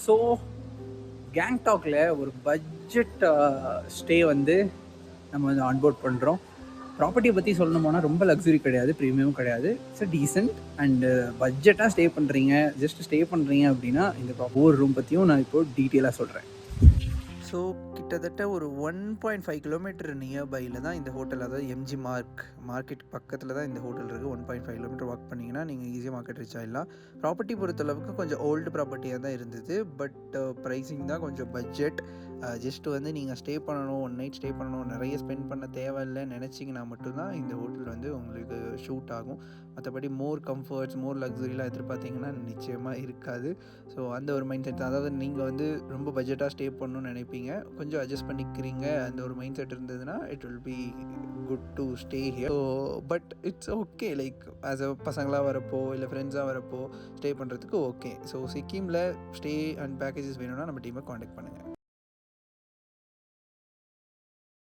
So கேங்டாக்ல ஒரு budget stay வந்து நம்ம வந்து ஆன்போர்ட் பண்ணுறோம். ப்ராப்பர்ட்டியை பற்றி சொல்லணுமோனா ரொம்ப லக்ஸுரி கிடையாது, ப்ரீமியமும் கிடையாது. இட்ஸ் டீசென்ட் அண்டு பட்ஜெட்டாக ஸ்டே பண்ணுறீங்க, ஜஸ்ட் ஸ்டே பண்ணுறீங்க அப்படின்னா இந்த ஒவ்வொரு ரூம் பற்றியும் நான் இப்போ டீட்டெயிலாக சொல்கிறேன். ஸோ கிட்டத்தட்ட ஒரு 1.5 கிலோமீட்டர் நியர்பையில் தான் இந்த ஹோட்டல், அதாவது எம்ஜி மார்க்கெட் பக்கத்தில் தான் இந்த ஹோட்டல் இருக்குது. 1.5 கிலோமீட்டர் வாக் பண்ணிங்கன்னா நீங்கள் ஈஸியாக மார்க்கெட் ரீச் ஆகிடலாம். ப்ராப்பர்ட்டி பொறுத்தளவுக்கு கொஞ்சம் ஓல்டு ப்ராப்பர்ட்டியாக தான் இருந்தது. பட் ப்ரைஸிங் தான் கொஞ்சம் பட்ஜெட். ஜஸ்ட் வந்து நீங்கள் ஸ்டே பண்ணணும், 1 நைட் ஸ்டே பண்ணணும், நிறைய ஸ்பெண்ட் பண்ண தேவையில்லைன்னு நினச்சிங்கன்னா மட்டும்தான் இந்த ஹோட்டல் வந்து உங்களுக்கு ஷூட் ஆகும். மற்றபடி மோர் கம்ஃபர்ட்ஸ், மோர் லக்ஸுரிலாம் எதிர்பார்த்தீங்கன்னா நிச்சயமாக இருக்காது. ஸோ அந்த ஒரு மைண்ட் செட் தான். அதாவது நீங்கள் வந்து ரொம்ப பட்ஜெட்டாக ஸ்டே பண்ணணும்னு நினைப்பீங்க, கொஞ்சம் அட்ஜஸ்ட் பண்ணிக்கிறீங்க, அந்த ஒரு மைண்ட் செட் இருந்ததுன்னா it will be good to stay here. So but it's okay, like as a பசங்களாக வரப்போ இல்லை ஃப்ரெண்ட்ஸாக வரப்போ ஸ்டே பண்ணுறதுக்கு ஓகே. ஸோ சிக்கிமில் ஸ்டே அண்ட் பேக்கேஜஸ் வேணும்னா நம்ம டீமை காண்டாக்ட் பண்ணுங்கள்.